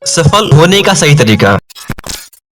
सफल होने का सही तरीका।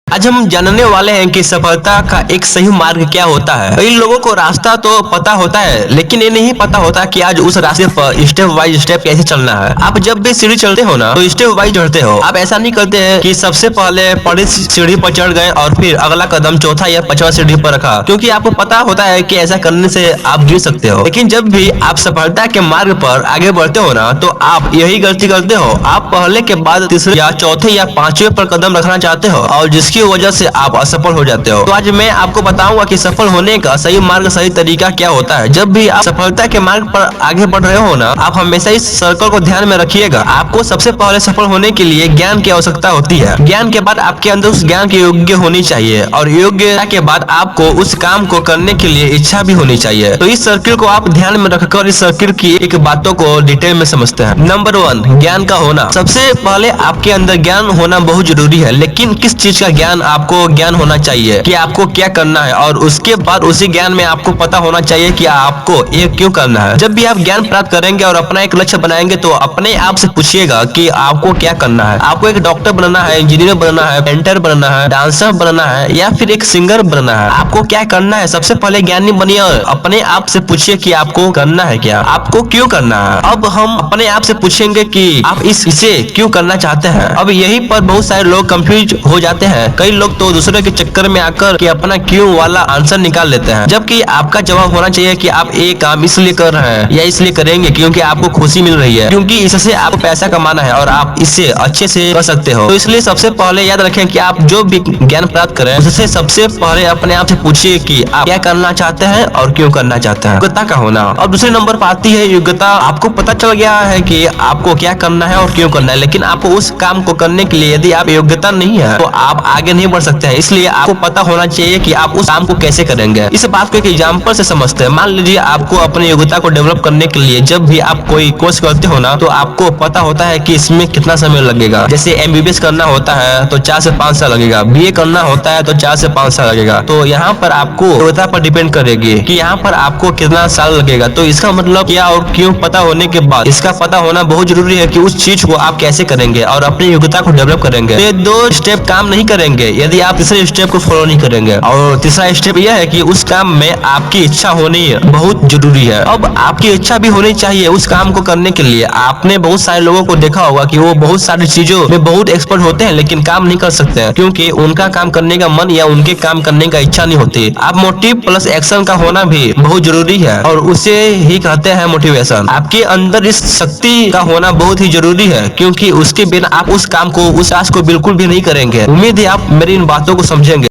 आज हम जानने वाले हैं कि सफलता का एक सही मार्ग क्या होता है। कई लोगों को रास्ता तो पता होता है, लेकिन ये नहीं पता होता कि आज उस रास्ते पर स्टेप बाय स्टेप कैसे चलना है। आप जब भी सीढ़ी चढ़ते हो ना, तो स्टेप बाय चढ़ते हो। आप ऐसा नहीं करते हैं कि सबसे पहले बड़ी सीढ़ी पर चढ़ गए और फिर अगला कदम चौथा या पांचवा सीढ़ी पर रखा, क्योंकि आपको पता होता है कि ऐसा करने से आप गिर सकते हो। लेकिन जब भी आप सफलता के मार्ग पर आगे बढ़ते हो ना, तो आप यही गलती करते हो। आप पहले के बाद तीसरे या चौथे या पांचवें पर कदम रखना चाहते हो, और जिसकी वजह से आप असफल हो जाते हो। तो आज मैं आपको बताऊंगा कि सफल होने का सही मार्ग, सही तरीका क्या होता है। जब भी आप सफलता के मार्ग पर आगे बढ़ रहे हो ना, आप हमेशा इस सर्कल को ध्यान में रखिएगा। आपको सबसे पहले सफल होने के लिए ज्ञान की आवश्यकता होती है। ज्ञान के बाद आपके अंदर उस ज्ञान की योग्य होनी चाहिए, और योग्यता के बाद आपको उस काम को करने के लिए इच्छा भी होनी चाहिए। तो इस सर्किल को आप ध्यान में रखकर इस सर्किल की एक बातों को डिटेल में समझते हैं। नंबर 1, ज्ञान का होना। सबसे पहले आपके अंदर ज्ञान होना बहुत जरूरी है, लेकिन किस चीज का ज्ञान? आपको ज्ञान होना चाहिए कि आपको क्या करना है, और उसके बाद उसी ज्ञान में आपको पता होना चाहिए कि आपको ये क्यों करना है। जब भी आप ज्ञान प्राप्त करेंगे और अपना एक लक्ष्य बनाएंगे, तो अपने आप से पूछिएगा कि आपको क्या करना है। आपको एक डॉक्टर बनना है, इंजीनियर बनना है, पेंटर बनना है, डांसर बनना है, या फिर एक सिंगर बनना है? आपको क्या करना है? सबसे पहले ज्ञानी बनिए, अपने आप से पूछिए कि आपको करना है क्या, आपको क्यों करना है। अब हम अपने आप से पूछेंगे कि आप इसे क्यों करना चाहते हैं। अब यही पर बहुत सारे लोग कंफ्यूज हो जाते हैं। कई लोग तो दूसरे के चक्कर में आकर के अपना क्यों वाला आंसर निकाल लेते हैं, जबकि आपका जवाब होना चाहिए कि आप एक काम इसलिए कर रहे हैं या इसलिए करेंगे क्योंकि आपको खुशी मिल रही है, क्योंकि इससे आपको पैसा कमाना है और आप इससे अच्छे से कर सकते हो। तो इसलिए सबसे पहले याद रखें कि आप जो भी ज्ञान प्राप्त करें, उससे सबसे पहले अपने आप से पूछिए कि आप क्या करना चाहते हैं और क्यों करना चाहते हैं। योग्यता का होना। और दूसरे नंबर पर आती है योग्यता। आपको पता चल गया है कि आपको क्या करना है और क्यों करना है, लेकिन आपको उस काम को करने के लिए यदि आप योग्यता नहीं है, तो आप आगे नहीं बढ़ सकते हैं। इसलिए आपको पता होना चाहिए कि आप उस काम को कैसे करेंगे। इस बात को एक एग्जांपल से समझते हैं। मान लीजिए आपको अपनी योग्यता को डेवलप करने के लिए जब भी आप कोई कोर्स करते हो ना, तो आपको पता होता है कि इसमें कितना समय लगेगा। जैसे MBBS करना होता है तो 4 से 5 साल लगेगा, BA करना होता है तो 4 से 5 साल लगेगा। तो यहाँ पर आपको योग्यता पर डिपेंड करेगी कि यहाँ पर आपको कितना साल लगेगा। तो इसका मतलब क्या और क्यों पता होने के बाद इसका पता होना बहुत जरूरी है कि उस चीज को आप कैसे करेंगे और अपनी योग्यता को डेवलप करेंगे। तो ये 2 स्टेप काम नहीं करेंगे यदि आप तीसरे स्टेप को फॉलो नहीं करेंगे। और तीसरा स्टेप यह है कि उस काम में आपकी इच्छा होनी बहुत जरूरी है। अब आपकी इच्छा भी होनी चाहिए उस काम को करने के लिए। आपने बहुत सारे लोगों को देखा होगा कि वो बहुत सारी चीजों में बहुत एक्सपर्ट होते हैं, लेकिन काम नहीं कर सकते हैं, क्योंकि उनका काम करने का मन या उनके काम करने का इच्छा नहीं होती। आप मोटिव प्लस एक्शन का होना भी बहुत जरूरी है, और उसे ही कहते हैं मोटिवेशन। आपके अंदर इस शक्ति का होना बहुत ही जरूरी है, क्योंकि उसके बिना आप उस काम को, उस टास्क को बिल्कुल भी नहीं करेंगे। उम्मीद है आप मेरी इन बातों को समझेंगे।